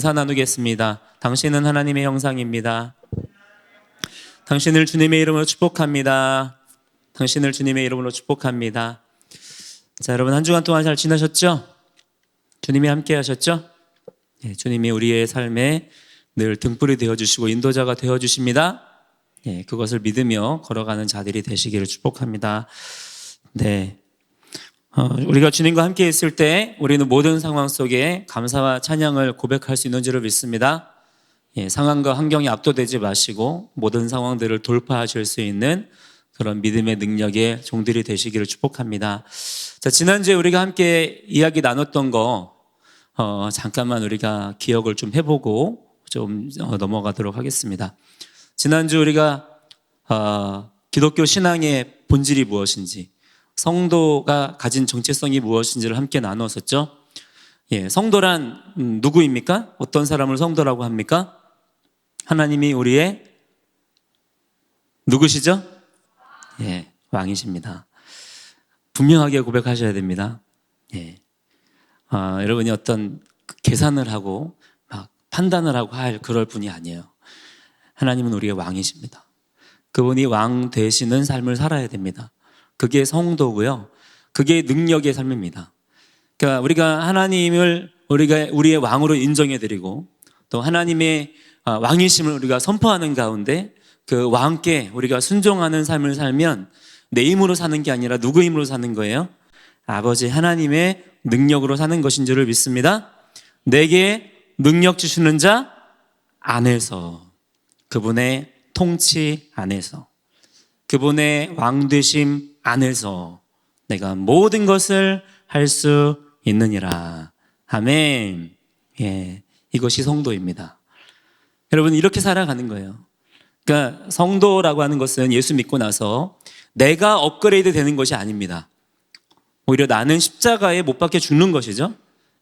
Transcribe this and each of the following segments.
인사 나누겠습니다. 당신은 하나님의 형상입니다. 당신을 주님의 이름으로 축복합니다. 당신을 주님의 이름으로 축복합니다. 자, 여러분 한 주간 동안 잘 지나셨죠? 주님이 함께 하셨죠? 네, 주님이 우리의 삶에 늘 등불이 되어주시고 인도자가 되어주십니다. 네, 그것을 믿으며 걸어가는 자들이 되시기를 축복합니다. 네, 우리가 주님과 함께 있을 때 우리는 모든 상황 속에 감사와 찬양을 고백할 수 있는 줄을 믿습니다. 예, 상황과 환경에 압도되지 마시고 모든 상황들을 돌파하실 수 있는 그런 믿음의 능력의 종들이 되시기를 축복합니다. 자, 지난주에 우리가 함께 이야기 나눴던 거 잠깐만 우리가 기억을 좀 해보고 좀 넘어가도록 하겠습니다. 지난주 우리가 기독교 신앙의 본질이 무엇인지, 성도가 가진 정체성이 무엇인지를 함께 나누었었죠. 예, 성도란 누구입니까? 어떤 사람을 성도라고 합니까? 하나님이 우리의 누구시죠? 예, 왕이십니다. 분명하게 고백하셔야 됩니다. 예, 여러분이 어떤 계산을 하고 막 판단을 하고 할 그럴 분이 아니에요. 하나님은 우리의 왕이십니다. 그분이 왕 되시는 삶을 살아야 됩니다. 그게 성도고요. 그게 능력의 삶입니다. 그러니까 우리가 하나님을 우리의 왕으로 인정해드리고 또 하나님의 왕이심을 우리가 선포하는 가운데 그 왕께 우리가 순종하는 삶을 살면 내 힘으로 사는 게 아니라 누구 힘으로 사는 거예요? 아버지 하나님의 능력으로 사는 것인 줄을 믿습니다. 내게 능력 주시는 자 안에서, 그분의 통치 안에서, 그분의 왕되심 안에서 내가 모든 것을 할 수 있느니라. 아멘. 예, 이것이 성도입니다. 여러분 이렇게 살아가는 거예요. 그러니까 성도라고 하는 것은 예수 믿고 나서 내가 업그레이드 되는 것이 아닙니다. 오히려 나는 십자가에 못 박혀 죽는 것이죠.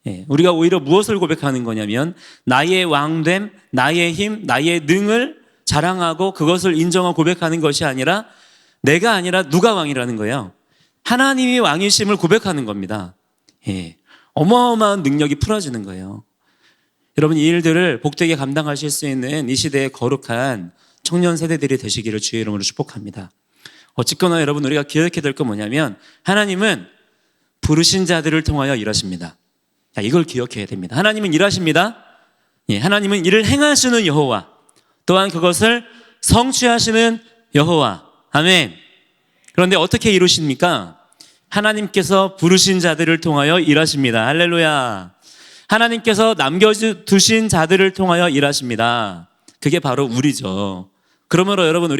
예, 우리가 오히려 무엇을 고백하는 거냐면 나의 왕됨, 나의 힘, 나의 능을 자랑하고 그것을 인정하고 고백하는 것이 아니라 내가 아니라 누가 왕이라는 거예요? 하나님이 왕이심을 고백하는 겁니다. 예, 어마어마한 능력이 풀어지는 거예요. 여러분 이 일들을 복되게 감당하실 수 있는 이 시대의 거룩한 청년 세대들이 되시기를 주의 이름으로 축복합니다. 어쨌거나 여러분 우리가 기억해야 될 건 뭐냐면 하나님은 부르신 자들을 통하여 일하십니다. 자, 이걸 기억해야 됩니다. 하나님은 일하십니다. 예, 하나님은 일을 행하시는 여호와, 또한 그것을 성취하시는 여호와. 아멘. 그런데 어떻게 이루십니까? 하나님께서 부르신 자들을 통하여 일하십니다. 할렐루야. 하나님께서 남겨두신 자들을 통하여 일하십니다. 그게 바로 우리죠. 그러므로 여러분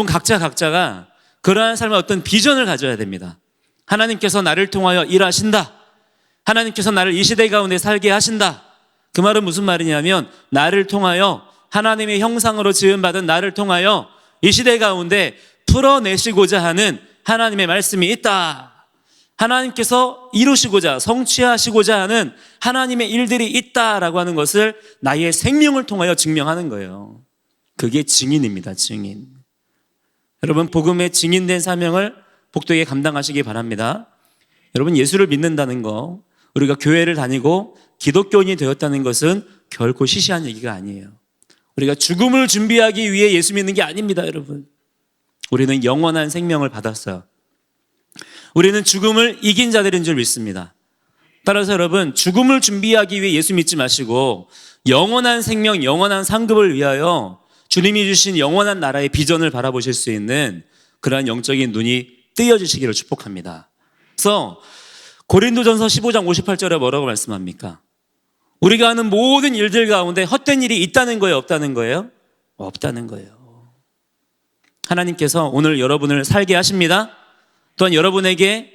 각자가 그러한 삶의 어떤 비전을 가져야 됩니다. 하나님께서 나를 통하여 일하신다. 하나님께서 나를 이 시대 가운데 살게 하신다. 그 말은 무슨 말이냐면 나를 통하여 하나님의 형상으로 지음받은 나를 통하여 이 시대 가운데 풀어내시고자 하는 하나님의 말씀이 있다. 하나님께서 이루시고자 성취하시고자 하는 하나님의 일들이 있다라고 하는 것을 나의 생명을 통하여 증명하는 거예요. 그게 증인입니다. 증인. 여러분 복음의 증인된 사명을 복되게 감당하시기 바랍니다. 여러분 예수를 믿는다는 거, 우리가 교회를 다니고 기독교인이 되었다는 것은 결코 시시한 얘기가 아니에요. 우리가 죽음을 준비하기 위해 예수 믿는 게 아닙니다. 여러분 우리는 영원한 생명을 받았어요. 우리는 죽음을 이긴 자들인 줄 믿습니다. 따라서 여러분 죽음을 준비하기 위해 예수 믿지 마시고 영원한 생명, 영원한 상급을 위하여 주님이 주신 영원한 나라의 비전을 바라보실 수 있는 그러한 영적인 눈이 뜨여지시기를 축복합니다. 그래서 고린도전서 15장 58절에 뭐라고 말씀합니까? 우리가 하는 모든 일들 가운데 헛된 일이 있다는 거예요? 없다는 거예요? 없다는 거예요. 하나님께서 오늘 여러분을 살게 하십니다. 또한 여러분에게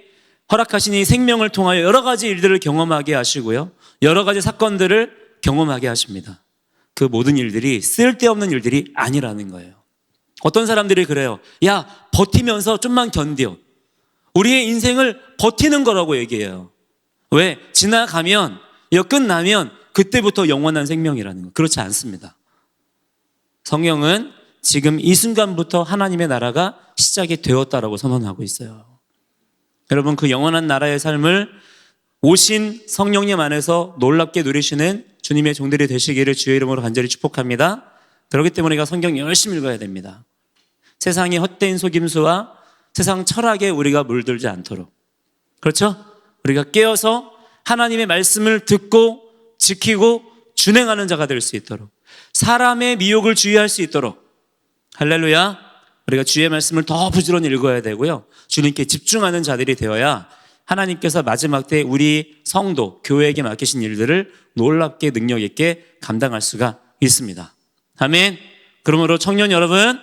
허락하신 이 생명을 통하여 여러 가지 일들을 경험하게 하시고요. 여러 가지 사건들을 경험하게 하십니다. 그 모든 일들이 쓸데없는 일들이 아니라는 거예요. 어떤 사람들이 그래요. 야, 버티면서 좀만 견뎌. 우리의 인생을 버티는 거라고 얘기해요. 왜? 지나가면, 이거 끝나면 그때부터 영원한 생명이라는 거. 그렇지 않습니다. 성경은 지금 이 순간부터 하나님의 나라가 시작이 되었다라고 선언하고 있어요. 여러분 그 영원한 나라의 삶을 오신 성령님 안에서 놀랍게 누리시는 주님의 종들이 되시기를 주의 이름으로 간절히 축복합니다. 그렇기 때문에 우리가 성경 열심히 읽어야 됩니다. 세상의 헛된 속임수와 세상 철학에 우리가 물들지 않도록, 그렇죠? 우리가 깨어서 하나님의 말씀을 듣고 지키고 준행하는 자가 될 수 있도록, 사람의 미혹을 주의할 수 있도록, 할렐루야, 우리가 주의 말씀을 더 부지런히 읽어야 되고요, 주님께 집중하는 자들이 되어야 하나님께서 마지막 때 우리 성도, 교회에게 맡기신 일들을 놀랍게 능력 있게 감당할 수가 있습니다. 아멘. 그러므로 청년 여러분,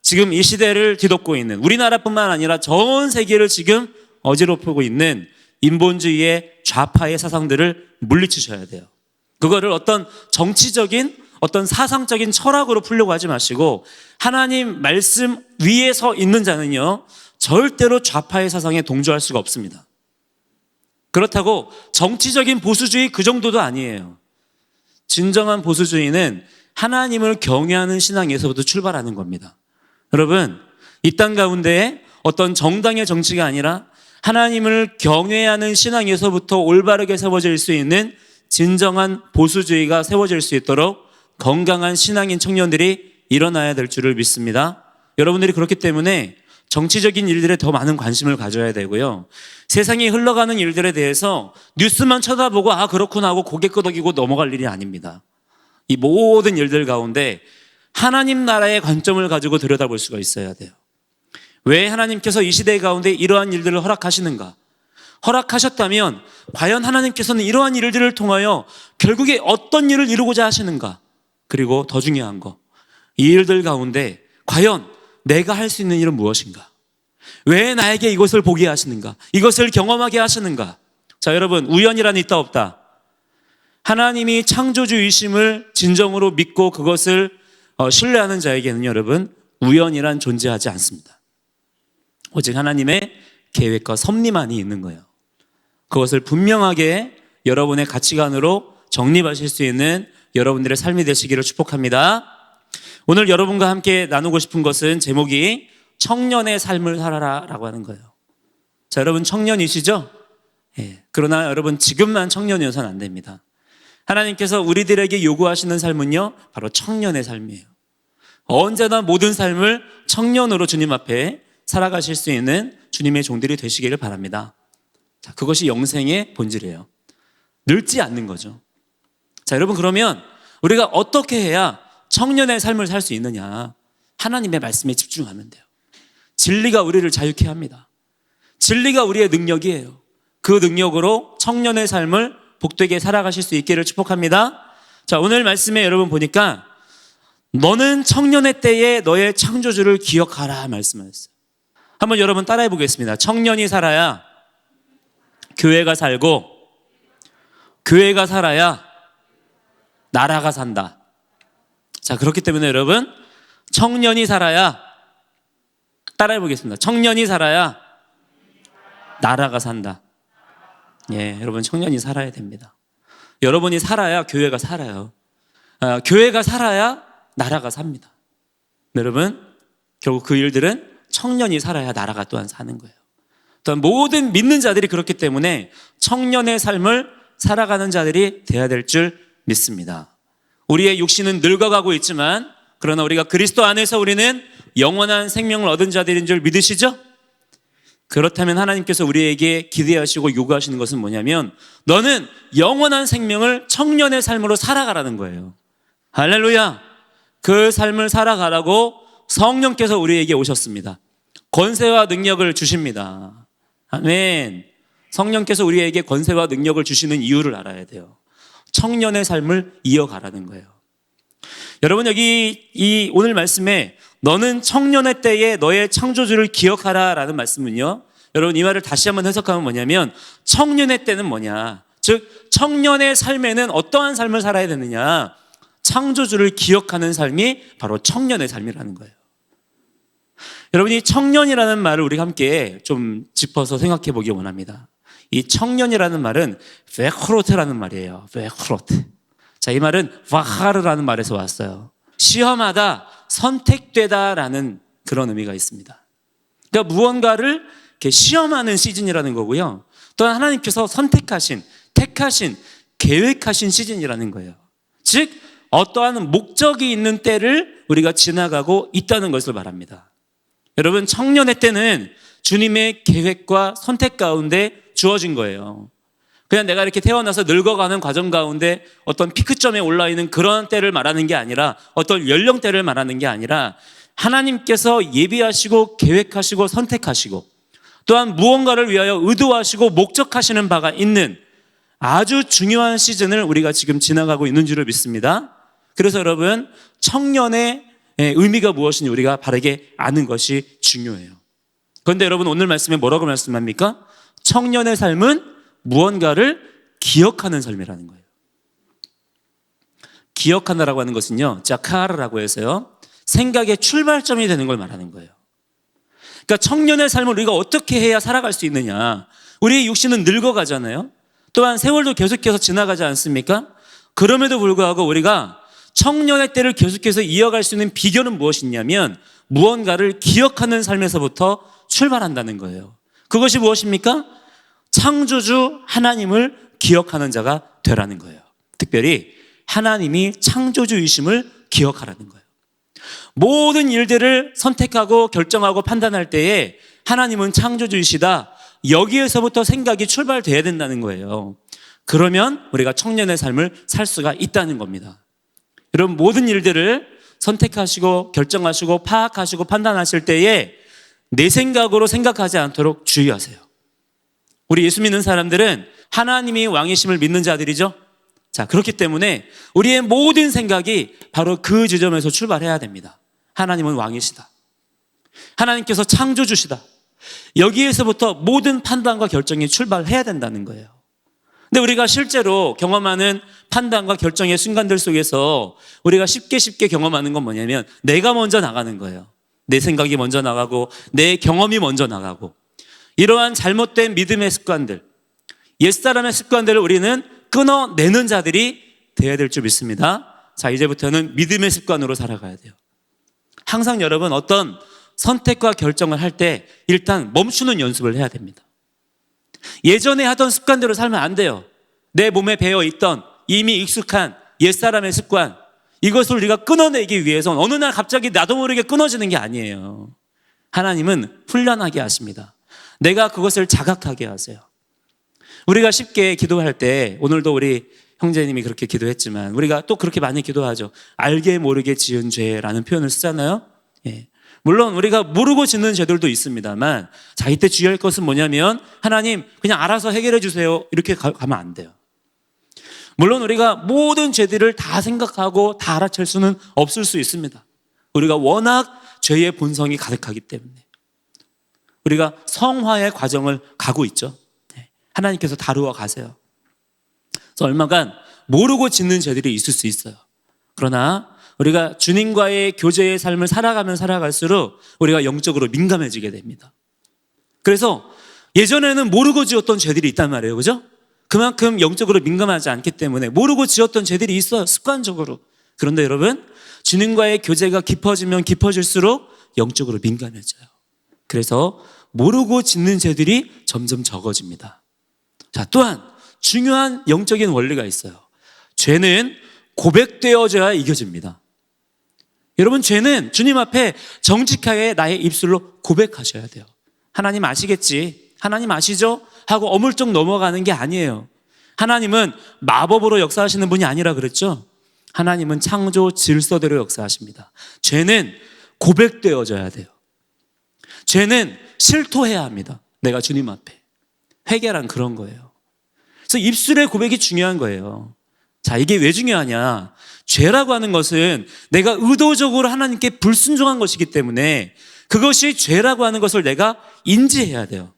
지금 이 시대를 뒤덮고 있는, 우리나라뿐만 아니라 전 세계를 지금 어지럽히고 있는 인본주의의 좌파의 사상들을 물리치셔야 돼요. 그거를 어떤 정치적인, 어떤 사상적인 철학으로 풀려고 하지 마시고, 하나님 말씀 위에 서 있는 자는요, 절대로 좌파의 사상에 동조할 수가 없습니다. 그렇다고 정치적인 보수주의 그 정도도 아니에요. 진정한 보수주의는 하나님을 경외하는 신앙에서부터 출발하는 겁니다. 여러분, 이 땅 가운데 어떤 정당의 정치가 아니라 하나님을 경외하는 신앙에서부터 올바르게 세워질 수 있는 진정한 보수주의가 세워질 수 있도록 건강한 신앙인 청년들이 일어나야 될 줄을 믿습니다. 여러분들이 그렇기 때문에 정치적인 일들에 더 많은 관심을 가져야 되고요, 세상이 흘러가는 일들에 대해서 뉴스만 쳐다보고 아 그렇구나 하고 고개 끄덕이고 넘어갈 일이 아닙니다. 이 모든 일들 가운데 하나님 나라의 관점을 가지고 들여다볼 수가 있어야 돼요. 왜 하나님께서 이 시대 가운데 이러한 일들을 허락하시는가? 허락하셨다면 과연 하나님께서는 이러한 일들을 통하여 결국에 어떤 일을 이루고자 하시는가? 그리고 더 중요한 거, 이 일들 가운데 과연 내가 할 수 있는 일은 무엇인가? 왜 나에게 이것을 보게 하시는가? 이것을 경험하게 하시는가? 자, 여러분, 우연이란 있다 없다. 하나님이 창조주이심을 진정으로 믿고 그것을 신뢰하는 자에게는 여러분, 우연이란 존재하지 않습니다. 오직 하나님의 계획과 섭리만이 있는 거예요. 그것을 분명하게 여러분의 가치관으로 정립하실 수 있는 여러분들의 삶이 되시기를 축복합니다. 오늘 여러분과 함께 나누고 싶은 것은 제목이 청년의 삶을 살아라 라고 하는 거예요. 자, 여러분 청년이시죠? 예. 그러나 여러분 지금만 청년이어서는 안 됩니다. 하나님께서 우리들에게 요구하시는 삶은요, 바로 청년의 삶이에요. 언제나 모든 삶을 청년으로 주님 앞에 살아가실 수 있는 주님의 종들이 되시기를 바랍니다. 자, 그것이 영생의 본질이에요. 늙지 않는 거죠. 자, 여러분, 그러면 우리가 어떻게 해야 청년의 삶을 살 수 있느냐? 하나님의 말씀에 집중하면 돼요. 진리가 우리를 자유케 합니다. 진리가 우리의 능력이에요. 그 능력으로 청년의 삶을 복되게 살아가실 수 있기를 축복합니다. 자, 오늘 말씀에 여러분 보니까 너는 청년의 때에 너의 창조주를 기억하라 말씀하셨어요. 한번 여러분 따라해 보겠습니다. 청년이 살아야 교회가 살고, 교회가 살아야 나라가 산다. 자, 그렇기 때문에 여러분, 청년이 살아야, 따라해 보겠습니다. 청년이 살아야 나라가 산다. 예, 여러분 청년이 살아야 됩니다. 여러분이 살아야 교회가 살아요. 교회가 살아야 나라가 삽니다. 여러분, 결국 그 일들은 청년이 살아야 나라가 또한 사는 거예요. 또한 모든 믿는 자들이 그렇기 때문에 청년의 삶을 살아가는 자들이 돼야 될 줄 믿습니다. 우리의 육신은 늙어가고 있지만 그러나 우리가 그리스도 안에서 우리는 영원한 생명을 얻은 자들인 줄 믿으시죠? 그렇다면 하나님께서 우리에게 기대하시고 요구하시는 것은 뭐냐면 너는 영원한 생명을 청년의 삶으로 살아가라는 거예요. 할렐루야. 그 삶을 살아가라고 성령께서 우리에게 오셨습니다. 권세와 능력을 주십니다. 아멘. 성령께서 우리에게 권세와 능력을 주시는 이유를 알아야 돼요. 청년의 삶을 이어가라는 거예요. 여러분, 여기 이 오늘 말씀에 너는 청년의 때에 너의 창조주를 기억하라 라는 말씀은요, 여러분 이 말을 다시 한번 해석하면 뭐냐면 청년의 때는 뭐냐, 즉 청년의 삶에는 어떠한 삶을 살아야 되느냐, 창조주를 기억하는 삶이 바로 청년의 삶이라는 거예요. 여러분이 청년이라는 말을 우리가 함께 좀 짚어서 생각해 보기 원합니다. 이 청년이라는 말은 베크로트라는 말이에요. 베크로트. 자, 이 말은 바하르라는 말에서 왔어요. 시험하다, 선택되다라는 그런 의미가 있습니다. 그러니까 무언가를 이렇게 시험하는 시즌이라는 거고요. 또한 하나님께서 선택하신, 택하신, 계획하신 시즌이라는 거예요. 즉 어떠한 목적이 있는 때를 우리가 지나가고 있다는 것을 말합니다. 여러분, 청년의 때는 주님의 계획과 선택 가운데 주어진 거예요. 그냥 내가 이렇게 태어나서 늙어가는 과정 가운데 어떤 피크점에 올라 있는 그런 때를 말하는 게 아니라, 어떤 연령대를 말하는 게 아니라 하나님께서 예비하시고 계획하시고 선택하시고 또한 무언가를 위하여 의도하시고 목적하시는 바가 있는 아주 중요한 시즌을 우리가 지금 지나가고 있는 줄을 믿습니다. 그래서 여러분, 청년의 의미가 무엇인지 우리가 바르게 아는 것이 중요해요. 그런데 여러분, 오늘 말씀에 뭐라고 말씀합니까? 청년의 삶은 무언가를 기억하는 삶이라는 거예요. 기억한다라고 하는 것은요, 자카르라고 해서요, 생각의 출발점이 되는 걸 말하는 거예요. 그러니까 청년의 삶을 우리가 어떻게 해야 살아갈 수 있느냐. 우리의 육신은 늙어가잖아요. 또한 세월도 계속해서 지나가지 않습니까? 그럼에도 불구하고 우리가 청년의 때를 계속해서 이어갈 수 있는 비결은 무엇이냐면 무언가를 기억하는 삶에서부터 출발한다는 거예요. 그것이 무엇입니까? 창조주 하나님을 기억하는 자가 되라는 거예요. 특별히 하나님이 창조주이심을 기억하라는 거예요. 모든 일들을 선택하고 결정하고 판단할 때에 하나님은 창조주이시다. 여기에서부터 생각이 출발돼야 된다는 거예요. 그러면 우리가 청년의 삶을 살 수가 있다는 겁니다. 여러분, 모든 일들을 선택하시고 결정하시고 파악하시고 판단하실 때에 내 생각으로 생각하지 않도록 주의하세요. 우리 예수 믿는 사람들은 하나님이 왕이심을 믿는 자들이죠. 자, 그렇기 때문에 우리의 모든 생각이 바로 그 지점에서 출발해야 됩니다. 하나님은 왕이시다. 하나님께서 창조주시다. 여기에서부터 모든 판단과 결정이 출발해야 된다는 거예요. 근데 우리가 실제로 경험하는 판단과 결정의 순간들 속에서 우리가 쉽게 경험하는 건 뭐냐면 내가 먼저 나가는 거예요. 내 생각이 먼저 나가고 내 경험이 먼저 나가고, 이러한 잘못된 믿음의 습관들, 옛사람의 습관들을 우리는 끊어내는 자들이 되어야 될 줄 믿습니다. 자, 이제부터는 믿음의 습관으로 살아가야 돼요. 항상 여러분, 어떤 선택과 결정을 할 때 일단 멈추는 연습을 해야 됩니다. 예전에 하던 습관대로 살면 안 돼요. 내 몸에 배어있던 이미 익숙한 옛사람의 습관, 이것을 우리가 끊어내기 위해서는 어느 날 갑자기 나도 모르게 끊어지는 게 아니에요. 하나님은 훈련하게 하십니다. 내가 그것을 자각하게 하세요. 우리가 쉽게 기도할 때, 오늘도 우리 형제님이 그렇게 기도했지만 우리가 또 그렇게 많이 기도하죠. 알게 모르게 지은 죄라는 표현을 쓰잖아요. 예. 물론 우리가 모르고 짓는 죄들도 있습니다만, 자, 이때 주의할 것은 뭐냐면 하나님 그냥 알아서 해결해 주세요, 이렇게 가면 안 돼요. 물론 우리가 모든 죄들을 다 생각하고 다 알아챌 수는 없을 수 있습니다. 우리가 워낙 죄의 본성이 가득하기 때문에 우리가 성화의 과정을 가고 있죠. 하나님께서 다루어 가세요. 그래서 얼마간 모르고 짓는 죄들이 있을 수 있어요. 그러나 우리가 주님과의 교제의 삶을 살아가면 살아갈수록 우리가 영적으로 민감해지게 됩니다. 그래서 예전에는 모르고 지었던 죄들이 있단 말이에요. 그죠? 그만큼 영적으로 민감하지 않기 때문에 모르고 지었던 죄들이 있어요. 습관적으로. 그런데 여러분, 주님과의 교제가 깊어지면 깊어질수록 영적으로 민감해져요. 그래서 모르고 짓는 죄들이 점점 적어집니다. 자, 또한 중요한 영적인 원리가 있어요. 죄는 고백되어져야 이겨집니다. 여러분, 죄는 주님 앞에 정직하게 나의 입술로 고백하셔야 돼요. 하나님 아시겠지? 하나님 아시죠? 하고 어물쩍 넘어가는 게 아니에요. 하나님은 마법으로 역사하시는 분이 아니라 그랬죠? 하나님은 창조 질서대로 역사하십니다. 죄는 고백되어져야 돼요. 죄는 실토해야 합니다. 내가 주님 앞에. 회개란 그런 거예요. 그래서 입술의 고백이 중요한 거예요. 자, 이게 왜 중요하냐? 죄라고 하는 것은 내가 의도적으로 하나님께 불순종한 것이기 때문에 그것이 죄라고 하는 것을 내가 인지해야 돼요.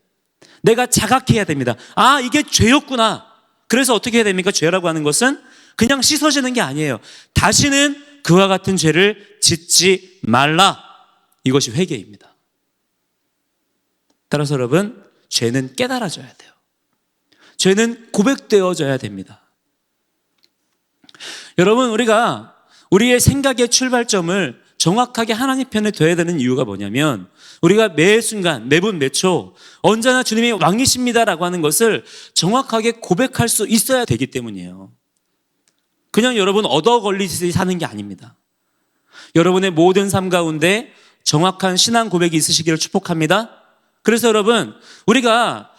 내가 자각해야 됩니다. 아, 이게 죄였구나. 그래서 어떻게 해야 됩니까? 죄라고 하는 것은 그냥 씻어지는 게 아니에요. 다시는 그와 같은 죄를 짓지 말라. 이것이 회개입니다. 따라서 여러분, 죄는 깨달아져야 돼요. 죄는 고백되어져야 됩니다. 여러분, 우리가 우리의 생각의 출발점을 정확하게 하나님 편에 둬야 되는 이유가 뭐냐면, 우리가 매 순간, 매분, 매초 언제나 주님이 왕이십니다라고 하는 것을 정확하게 고백할 수 있어야 되기 때문이에요. 그냥 여러분 얻어 걸리듯이 사는 게 아닙니다. 여러분의 모든 삶 가운데 정확한 신앙 고백이 있으시기를 축복합니다. 그래서 여러분, 우리가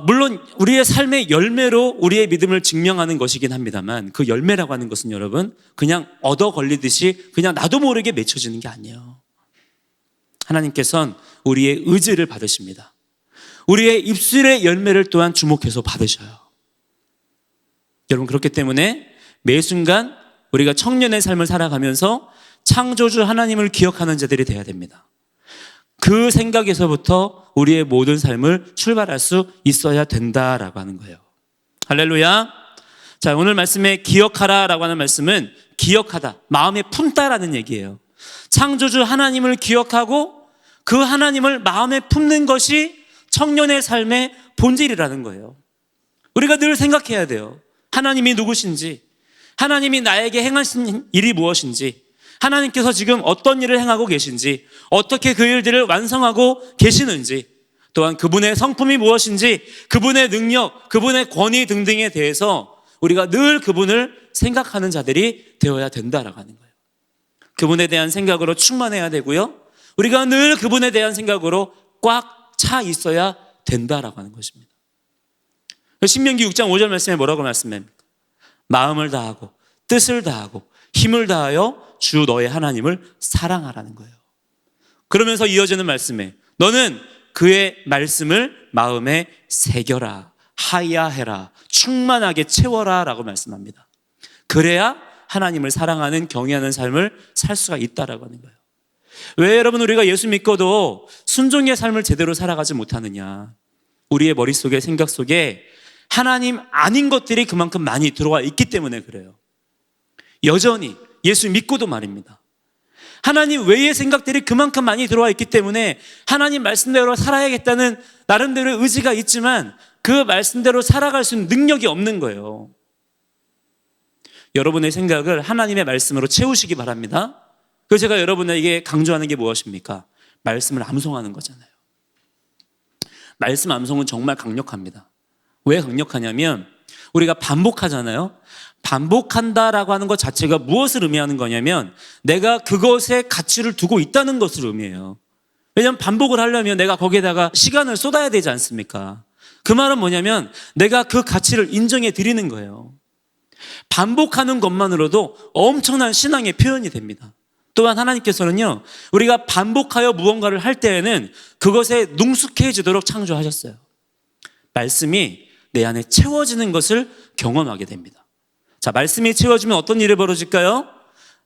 물론 우리의 삶의 열매로 우리의 믿음을 증명하는 것이긴 합니다만, 그 열매라고 하는 것은 여러분 그냥 얻어 걸리듯이 그냥 나도 모르게 맺혀지는 게 아니에요. 하나님께서는 우리의 의지를 받으십니다. 우리의 입술의 열매를 또한 주목해서 받으셔요. 여러분, 그렇기 때문에 매 순간 우리가 청년의 삶을 살아가면서 창조주 하나님을 기억하는 자들이 되어야 됩니다. 그 생각에서부터 우리의 모든 삶을 출발할 수 있어야 된다라고 하는 거예요. 할렐루야. 자, 오늘 말씀에 기억하라라고 하는 말씀은 기억하다, 마음에 품다라는 얘기예요. 창조주 하나님을 기억하고 그 하나님을 마음에 품는 것이 청년의 삶의 본질이라는 거예요. 우리가 늘 생각해야 돼요. 하나님이 누구신지, 하나님이 나에게 행하신 일이 무엇인지, 하나님께서 지금 어떤 일을 행하고 계신지, 어떻게 그 일들을 완성하고 계시는지, 또한 그분의 성품이 무엇인지, 그분의 능력, 그분의 권위 등등에 대해서 우리가 늘 그분을 생각하는 자들이 되어야 된다라고 하는 거예요. 그분에 대한 생각으로 충만해야 되고요, 우리가 늘 그분에 대한 생각으로 꽉 차 있어야 된다라고 하는 것입니다. 신명기 6장 5절 말씀에 뭐라고 말씀합니까? 마음을 다하고 뜻을 다하고 힘을 다하여 주 너의 하나님을 사랑하라는 거예요. 그러면서 이어지는 말씀에 너는 그의 말씀을 마음에 새겨라, 하야해라, 충만하게 채워라 라고 말씀합니다. 그래야 하나님을 사랑하는 경외하는 삶을 살 수가 있다라고 하는 거예요. 왜 여러분 우리가 예수 믿고도 순종의 삶을 제대로 살아가지 못하느냐? 우리의 머릿속에, 생각 속에 하나님 아닌 것들이 그만큼 많이 들어와 있기 때문에 그래요. 여전히 예수 믿고도 말입니다. 하나님 외의 생각들이 그만큼 많이 들어와 있기 때문에 하나님 말씀대로 살아야겠다는 나름대로의 의지가 있지만 그 말씀대로 살아갈 수 있는 능력이 없는 거예요. 여러분의 생각을 하나님의 말씀으로 채우시기 바랍니다. 그래서 제가 여러분에게 강조하는 게 무엇입니까? 말씀을 암송하는 거잖아요. 말씀 암송은 정말 강력합니다. 왜 강력하냐면 우리가 반복하잖아요. 반복한다라고 하는 것 자체가 무엇을 의미하는 거냐면 내가 그것에 가치를 두고 있다는 것을 의미해요. 왜냐하면 반복을 하려면 내가 거기에다가 시간을 쏟아야 되지 않습니까? 그 말은 뭐냐면 내가 그 가치를 인정해 드리는 거예요. 반복하는 것만으로도 엄청난 신앙의 표현이 됩니다. 또한 하나님께서는요, 우리가 반복하여 무언가를 할 때에는 그것에 능숙해지도록 창조하셨어요. 말씀이 내 안에 채워지는 것을 경험하게 됩니다. 자, 말씀이 채워지면 어떤 일이 벌어질까요?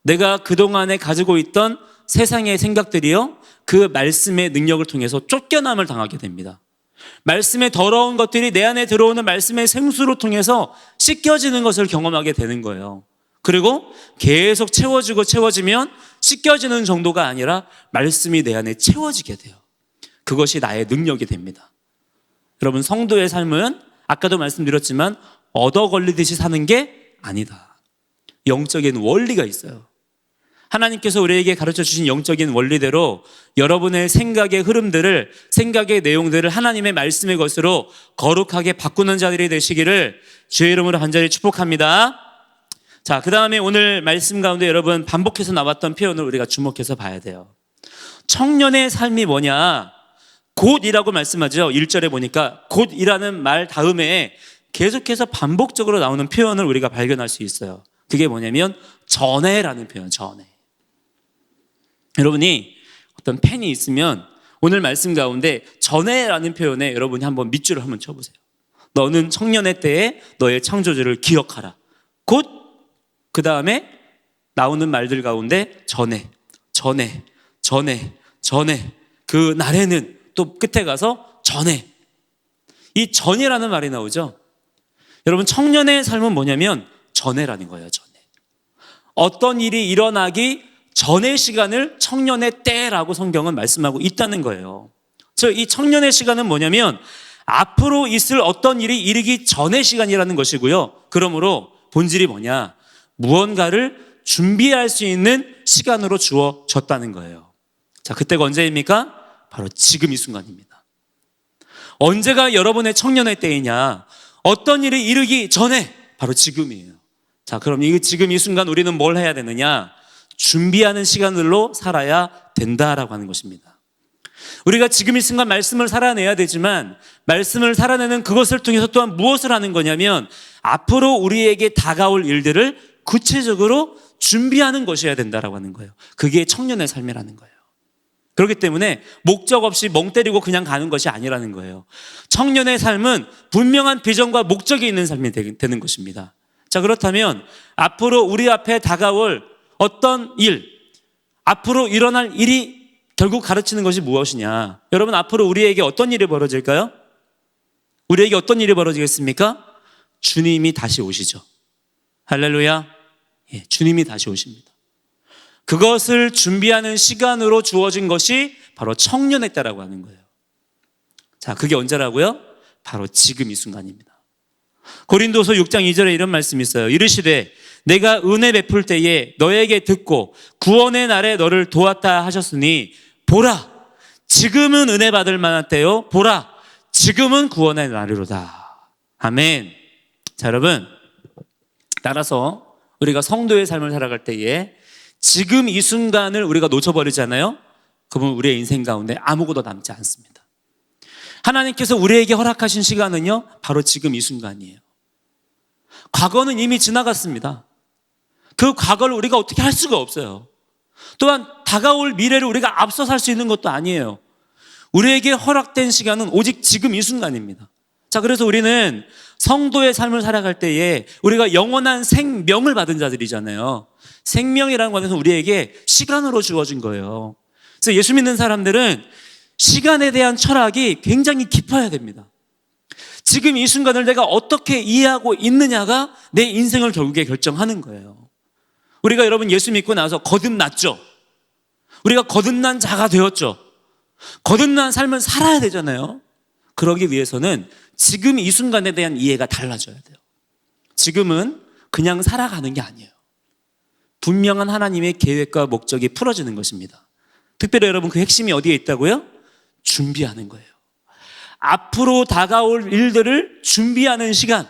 내가 그동안에 가지고 있던 세상의 생각들이요, 그 말씀의 능력을 통해서 쫓겨남을 당하게 됩니다. 말씀의 더러운 것들이 내 안에 들어오는 말씀의 생수로 통해서 씻겨지는 것을 경험하게 되는 거예요. 그리고 계속 채워지면 씻겨지는 정도가 아니라 말씀이 내 안에 채워지게 돼요. 그것이 나의 능력이 됩니다. 여러분, 성도의 삶은 아까도 말씀드렸지만 얻어 걸리듯이 사는 게 아니다. 영적인 원리가 있어요. 하나님께서 우리에게 가르쳐 주신 영적인 원리대로 여러분의 생각의 흐름들을, 생각의 내용들을 하나님의 말씀의 것으로 거룩하게 바꾸는 자들이 되시기를 주의 이름으로 간절히 축복합니다. 자, 그 다음에 오늘 말씀 가운데 여러분 반복해서 나왔던 표현을 우리가 주목해서 봐야 돼요. 청년의 삶이 뭐냐? 곧이라고 말씀하죠. 1절에 보니까 곧이라는 말 다음에 계속해서 반복적으로 나오는 표현을 우리가 발견할 수 있어요. 그게 뭐냐면 전에라는 표현, 전에. 여러분이 어떤 펜이 있으면 오늘 말씀 가운데 전에라는 표현에 여러분이 한번 밑줄을 한번 쳐보세요. 너는 청년의 때에 너의 창조주를 기억하라. 곧 그 다음에 나오는 말들 가운데 전에 그 날에는 또 끝에 가서 전에, 이 전이라는 말이 나오죠. 여러분, 청년의 삶은 뭐냐면 전에라는 거예요. 전에. 어떤 일이 일어나기 전의 시간을 청년의 때라고 성경은 말씀하고 있다는 거예요. 즉, 이 청년의 시간은 뭐냐면 앞으로 있을 어떤 일이 이르기 전의 시간이라는 것이고요. 그러므로 본질이 뭐냐? 무언가를 준비할 수 있는 시간으로 주어졌다는 거예요. 자, 그때가 언제입니까? 바로 지금 이 순간입니다. 언제가 여러분의 청년의 때이냐? 어떤 일이 이르기 전에 바로 지금이에요. 자, 그럼 지금 이 순간 우리는 뭘 해야 되느냐? 준비하는 시간들로 살아야 된다라고 하는 것입니다. 우리가 지금 이 순간 말씀을 살아내야 되지만 말씀을 살아내는 그것을 통해서 또한 무엇을 하는 거냐면 앞으로 우리에게 다가올 일들을 구체적으로 준비하는 것이어야 된다라고 하는 거예요. 그게 청년의 삶이라는 거예요. 그렇기 때문에 목적 없이 멍 때리고 그냥 가는 것이 아니라는 거예요. 청년의 삶은 분명한 비전과 목적이 있는 삶이 되는 것입니다. 자, 그렇다면 앞으로 우리 앞에 다가올 어떤 일, 앞으로 일어날 일이 결국 가르치는 것이 무엇이냐? 여러분, 앞으로 우리에게 어떤 일이 벌어질까요? 우리에게 어떤 일이 벌어지겠습니까? 주님이 다시 오시죠. 할렐루야. 예, 주님이 다시 오십니다. 그것을 준비하는 시간으로 주어진 것이 바로 청년의 때라고 하는 거예요. 자, 그게 언제라고요? 바로 지금 이 순간입니다. 고린도서 6장 2절에 이런 말씀이 있어요. 이르시되 내가 은혜 베풀 때에 너에게 듣고 구원의 날에 너를 도왔다 하셨으니 보라, 지금은 은혜 받을 만한 때요. 보라, 지금은 구원의 날이로다. 아멘. 자, 여러분, 따라서 우리가 성도의 삶을 살아갈 때에 지금 이 순간을 우리가 놓쳐버리잖아요. 그러면 우리의 인생 가운데 아무것도 남지 않습니다. 하나님께서 우리에게 허락하신 시간은요, 바로 지금 이 순간이에요. 과거는 이미 지나갔습니다. 그 과거를 우리가 어떻게 할 수가 없어요. 또한 다가올 미래를 우리가 앞서 살 수 있는 것도 아니에요. 우리에게 허락된 시간은 오직 지금 이 순간입니다. 자, 그래서 우리는 성도의 삶을 살아갈 때에 우리가 영원한 생명을 받은 자들이잖아요. 생명이라는 것은 우리에게 시간으로 주어진 거예요. 그래서 예수 믿는 사람들은 시간에 대한 철학이 굉장히 깊어야 됩니다. 지금 이 순간을 내가 어떻게 이해하고 있느냐가 내 인생을 결국에 결정하는 거예요. 우리가 여러분 예수 믿고 나서 거듭났죠. 우리가 거듭난 자가 되었죠. 거듭난 삶을 살아야 되잖아요. 그러기 위해서는 지금 이 순간에 대한 이해가 달라져야 돼요. 지금은 그냥 살아가는 게 아니에요. 분명한 하나님의 계획과 목적이 풀어지는 것입니다. 특별히 여러분 그 핵심이 어디에 있다고요? 준비하는 거예요. 앞으로 다가올 일들을 준비하는 시간,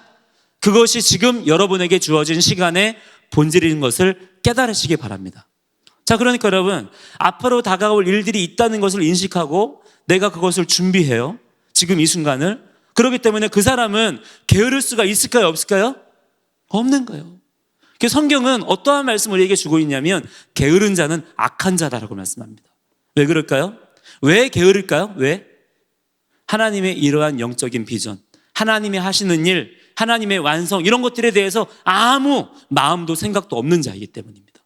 그것이 지금 여러분에게 주어진 시간의 본질인 것을 깨달으시기 바랍니다. 자, 그러니까 여러분, 앞으로 다가올 일들이 있다는 것을 인식하고 내가 그것을 준비해요. 지금 이 순간을. 그렇기 때문에 그 사람은 게으를 수가 있을까요? 없을까요? 없는 거예요. 성경은 어떠한 말씀을 우리에게 주고 있냐면 게으른 자는 악한 자다라고 말씀합니다. 왜 그럴까요? 왜 게으를까요? 왜? 하나님의 이러한 영적인 비전, 하나님이 하시는 일, 하나님의 완성, 이런 것들에 대해서 아무 마음도 생각도 없는 자이기 때문입니다.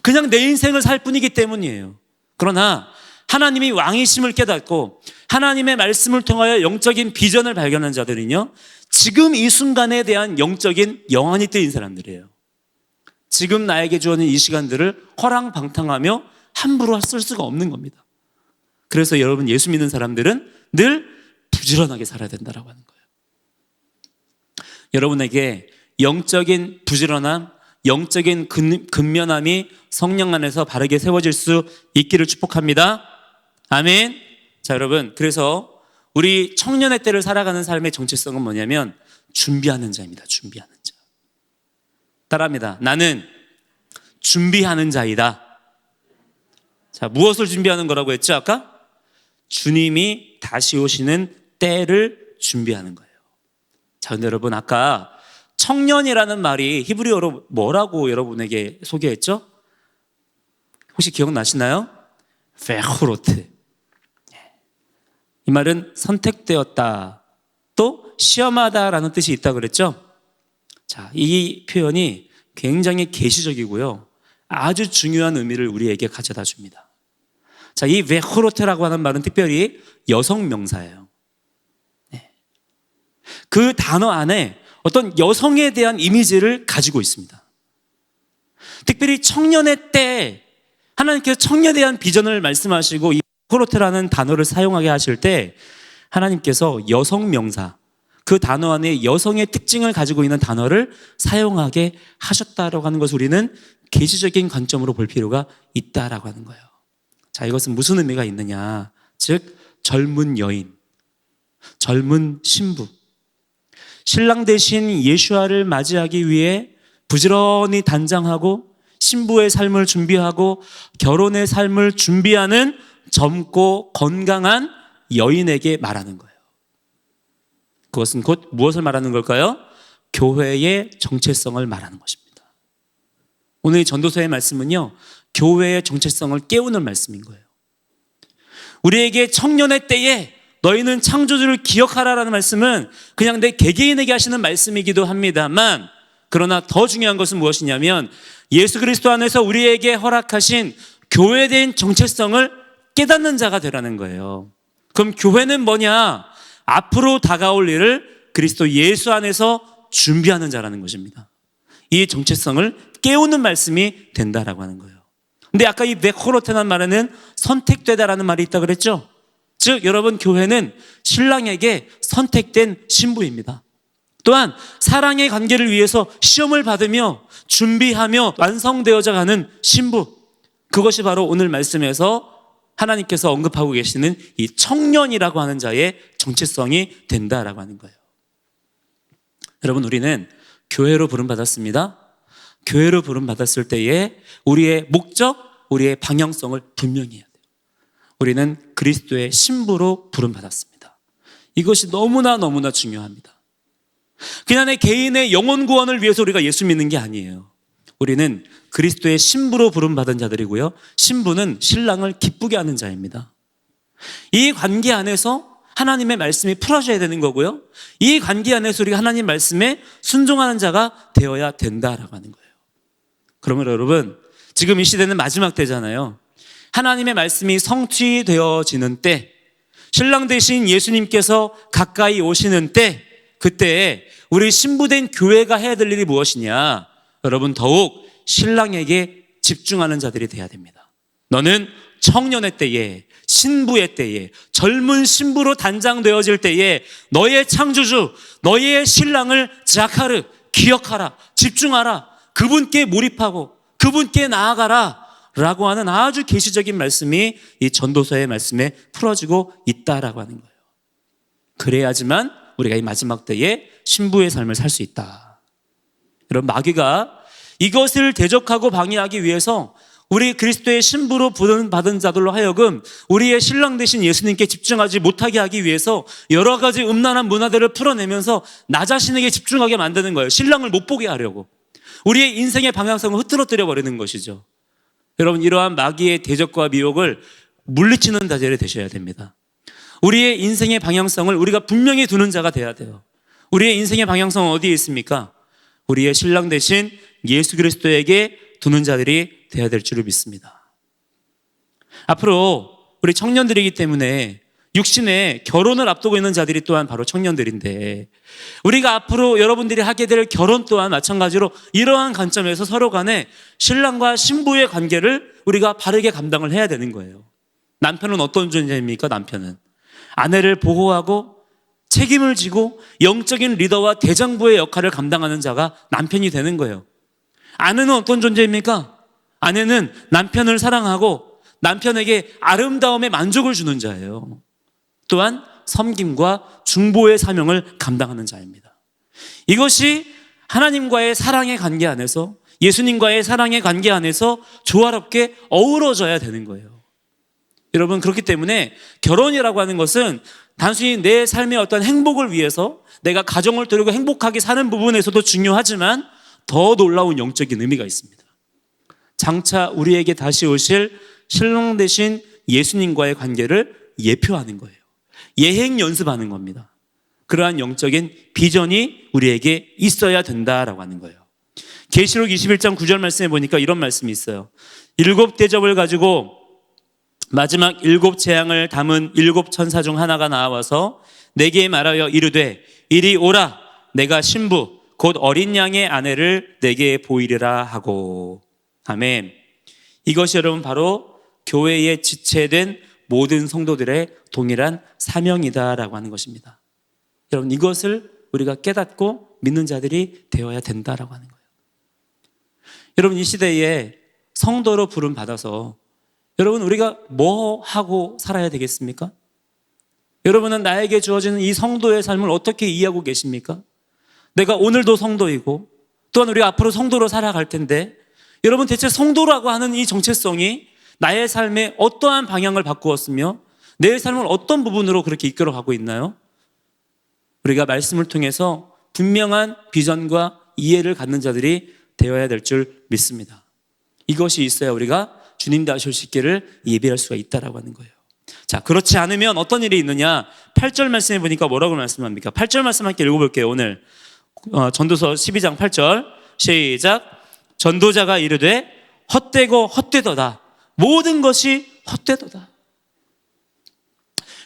그냥 내 인생을 살 뿐이기 때문이에요. 그러나 하나님이 왕이심을 깨닫고 하나님의 말씀을 통하여 영적인 비전을 발견한 자들은요, 지금 이 순간에 대한 영적인 영안이 뜨인 사람들이에요. 지금 나에게 주어진 이 시간들을 허랑방탕하며 함부로 쓸 수가 없는 겁니다. 그래서 여러분, 예수 믿는 사람들은 늘 부지런하게 살아야 된다고 하는 거예요. 여러분에게 영적인 부지런함, 영적인 근면함이 성령 안에서 바르게 세워질 수 있기를 축복합니다. 아멘. 자, 여러분, 그래서 우리 청년의 때를 살아가는 삶의 정체성은 뭐냐면 준비하는 자입니다. 준비하는 자. 따라합니다. 나는 준비하는 자이다. 자, 무엇을 준비하는 거라고 했죠, 아까? 주님이 다시 오시는 때를 준비하는 거예요. 자, 근데 여러분, 아까 청년이라는 말이 히브리어로 뭐라고 여러분에게 소개했죠? 혹시 기억나시나요? 베호로트. 이 말은 선택되었다, 또 시험하다라는 뜻이 있다고 그랬죠? 자, 이 표현이 굉장히 계시적이고요, 아주 중요한 의미를 우리에게 가져다 줍니다. 자, 이 베호로테라고 하는 말은 특별히 여성 명사예요. 그 단어 안에 어떤 여성에 대한 이미지를 가지고 있습니다. 특별히 청년의 때 하나님께서 청년에 대한 비전을 말씀하시고 이 베호로테라는 단어를 사용하게 하실 때 하나님께서 여성 명사, 그 단어 안에 여성의 특징을 가지고 있는 단어를 사용하게 하셨다라고 하는 것을 우리는 계시적인 관점으로 볼 필요가 있다라고 하는 거예요. 자, 이것은 무슨 의미가 있느냐? 즉, 젊은 여인, 젊은 신부, 신랑 대신 예수아를 맞이하기 위해 부지런히 단장하고 신부의 삶을 준비하고 결혼의 삶을 준비하는 젊고 건강한 여인에게 말하는 거예요. 그것은 곧 무엇을 말하는 걸까요? 교회의 정체성을 말하는 것입니다. 오늘 이 전도서의 말씀은요, 교회의 정체성을 깨우는 말씀인 거예요. 우리에게 청년의 때에 너희는 창조주를 기억하라라는 말씀은 그냥 내 개개인에게 하시는 말씀이기도 합니다만, 그러나 더 중요한 것은 무엇이냐면 예수 그리스도 안에서 우리에게 허락하신 교회에 대한 정체성을 깨닫는 자가 되라는 거예요. 그럼 교회는 뭐냐? 앞으로 다가올 일을 그리스도 예수 안에서 준비하는 자라는 것입니다. 이 정체성을 깨우는 말씀이 된다라고 하는 거예요. 근데 아까 이 베코로테란 말에는 선택되다라는 말이 있다고 그랬죠? 즉 여러분, 교회는 신랑에게 선택된 신부입니다. 또한 사랑의 관계를 위해서 시험을 받으며 준비하며 완성되어져 가는 신부, 그것이 바로 오늘 말씀에서 하나님께서 언급하고 계시는 이 청년이라고 하는 자의 정체성이 된다라고 하는 거예요. 여러분, 우리는 교회로 부름받았습니다. 교회로 부름받았을 때에 우리의 목적, 우리의 방향성을 분명히 해야 돼요. 우리는 그리스도의 신부로 부름받았습니다. 이것이 너무나 중요합니다. 그냥 내 개인의 영혼 구원을 위해서 우리가 예수 믿는 게 아니에요. 우리는 그리스도의 신부로 부름받은 자들이고요, 신부는 신랑을 기쁘게 하는 자입니다. 이 관계 안에서 하나님의 말씀이 풀어져야 되는 거고요, 이 관계 안에서 우리가 하나님 말씀에 순종하는 자가 되어야 된다라고 하는 거예요. 그러면 여러분, 지금 이 시대는 마지막 때잖아요. 하나님의 말씀이 성취되어지는 때, 신랑 되신 예수님께서 가까이 오시는 때, 그때 우리 신부된 교회가 해야 될 일이 무엇이냐? 여러분, 더욱 신랑에게 집중하는 자들이 돼야 됩니다. 너는 청년의 때에, 신부의 때에, 젊은 신부로 단장되어질 때에 너의 창조주, 너의 신랑을 자카르, 기억하라, 집중하라, 그분께 몰입하고 그분께 나아가라 라고 하는 아주 계시적인 말씀이 이 전도서의 말씀에 풀어지고 있다라고 하는 거예요. 그래야지만 우리가 이 마지막 때에 신부의 삶을 살 수 있다. 여러분, 마귀가 이것을 대적하고 방해하기 위해서 우리 그리스도의 신부로 부름받은 자들로 하여금 우리의 신랑 되신 예수님께 집중하지 못하게 하기 위해서 여러 가지 음란한 문화들을 풀어내면서 나 자신에게 집중하게 만드는 거예요. 신랑을 못 보게 하려고. 우리의 인생의 방향성을 흐트러뜨려 버리는 것이죠. 여러분, 이러한 마귀의 대적과 미혹을 물리치는 자들이 되셔야 됩니다. 우리의 인생의 방향성을 우리가 분명히 두는 자가 돼야 돼요. 우리의 인생의 방향성은 어디에 있습니까? 우리의 신랑 되신 예수 그리스도에게 두는 자들이 돼야 될 줄을 믿습니다. 앞으로 우리 청년들이기 때문에 육신의 결혼을 앞두고 있는 자들이 또한 바로 청년들인데, 우리가 앞으로 여러분들이 하게 될 결혼 또한 마찬가지로 이러한 관점에서 서로 간에 신랑과 신부의 관계를 우리가 바르게 감당을 해야 되는 거예요. 남편은 어떤 존재입니까? 남편은 아내를 보호하고 책임을 지고 영적인 리더와 대장부의 역할을 감당하는 자가 남편이 되는 거예요. 아내는 어떤 존재입니까? 아내는 남편을 사랑하고 남편에게 아름다움에 만족을 주는 자예요. 또한 섬김과 중보의 사명을 감당하는 자입니다. 이것이 하나님과의 사랑의 관계 안에서, 예수님과의 사랑의 관계 안에서 조화롭게 어우러져야 되는 거예요. 여러분, 그렇기 때문에 결혼이라고 하는 것은 단순히 내 삶의 어떤 행복을 위해서 내가 가정을 이루고 행복하게 사는 부분에서도 중요하지만 더 놀라운 영적인 의미가 있습니다. 장차 우리에게 다시 오실 신랑 되신 예수님과의 관계를 예표하는 거예요. 예행 연습하는 겁니다. 그러한 영적인 비전이 우리에게 있어야 된다라고 하는 거예요. 계시록 21장 9절 말씀에 보니까 이런 말씀이 있어요. 7 대접을 가지고 마지막 7 재앙을 담은 7 천사 중 하나가 나와서 내게 말하여 이르되 이리 오라, 내가 신부 곧 어린 양의 아내를 내게 보이리라 하고. 아멘. 이것이 여러분 바로 교회에 지체된 모든 성도들의 동일한 사명이다라고 하는 것입니다. 여러분, 이것을 우리가 깨닫고 믿는 자들이 되어야 된다라고 하는 거예요. 여러분, 이 시대에 성도로 부름 받아서 여러분, 우리가 뭐 하고 살아야 되겠습니까? 여러분은 나에게 주어지는 이 성도의 삶을 어떻게 이해하고 계십니까? 내가 오늘도 성도이고 또한 우리가 앞으로 성도로 살아갈 텐데 여러분 대체 성도라고 하는 이 정체성이 나의 삶에 어떠한 방향을 바꾸었으며 내 삶을 어떤 부분으로 그렇게 이끌어가고 있나요? 우리가 말씀을 통해서 분명한 비전과 이해를 갖는 자들이 되어야 될 줄 믿습니다. 이것이 있어야 우리가 주님 다시 오실 길을 예비할 수가 있다라고 하는 거예요. 자, 그렇지 않으면 어떤 일이 있느냐? 8절 말씀해 보니까 뭐라고 말씀합니까? 8절 말씀 함께 읽어볼게요. 오늘 전도서 12장 8절 시작. 전도자가 이르되 헛되고 헛되도다. 모든 것이 헛되도다.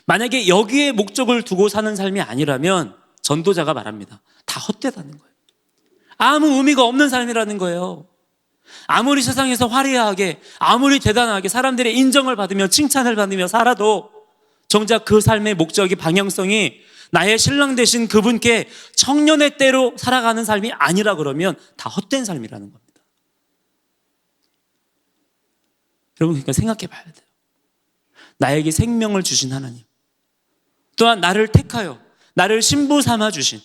만약에 여기에 목적을 두고 사는 삶이 아니라면 전도자가 말합니다. 다 헛되다는 거예요. 아무 의미가 없는 삶이라는 거예요. 아무리 세상에서 화려하게, 아무리 대단하게 사람들의 인정을 받으며 칭찬을 받으며 살아도 정작 그 삶의 목적이, 방향성이 나의 신랑 되신 그분께 청년의 때로 살아가는 삶이 아니라 그러면 다 헛된 삶이라는 겁니다. 여러분, 그러니까 생각해 봐야 돼요. 나에게 생명을 주신 하나님, 또한 나를 택하여 나를 신부 삼아 주신,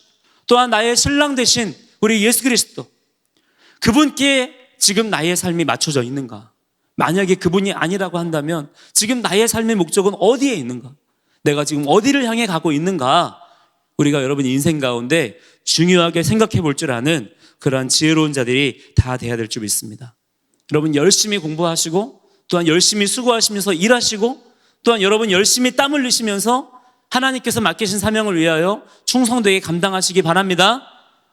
또한 나의 신랑 되신 우리 예수 그리스도, 그분께 지금 나의 삶이 맞춰져 있는가? 만약에 그분이 아니라고 한다면 지금 나의 삶의 목적은 어디에 있는가? 내가 지금 어디를 향해 가고 있는가? 우리가 여러분 인생 가운데 중요하게 생각해 볼 줄 아는 그러한 지혜로운 자들이 다 돼야 될 줄 믿습니다. 여러분 열심히 공부하시고, 또한 열심히 수고하시면서 일하시고, 또한 여러분 열심히 땀 흘리시면서 하나님께서 맡기신 사명을 위하여 충성되게 감당하시기 바랍니다.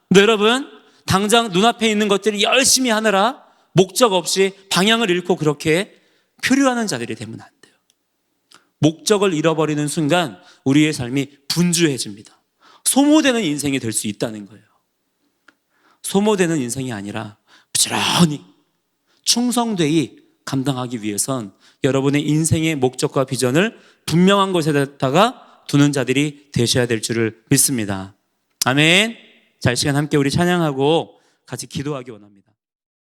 근데 여러분, 당장 눈앞에 있는 것들을 열심히 하느라 목적 없이 방향을 잃고 그렇게 표류하는 자들이 되면 안 돼요. 목적을 잃어버리는 순간 우리의 삶이 분주해집니다. 소모되는 인생이 될 수 있다는 거예요. 소모되는 인생이 아니라 부지런히 충성되이 감당하기 위해선 여러분의 인생의 목적과 비전을 분명한 곳에다가 두는 자들이 되셔야 될 줄을 믿습니다. 아멘. 자, 이 시간 함께 우리 찬양하고 같이 기도하기 원합니다.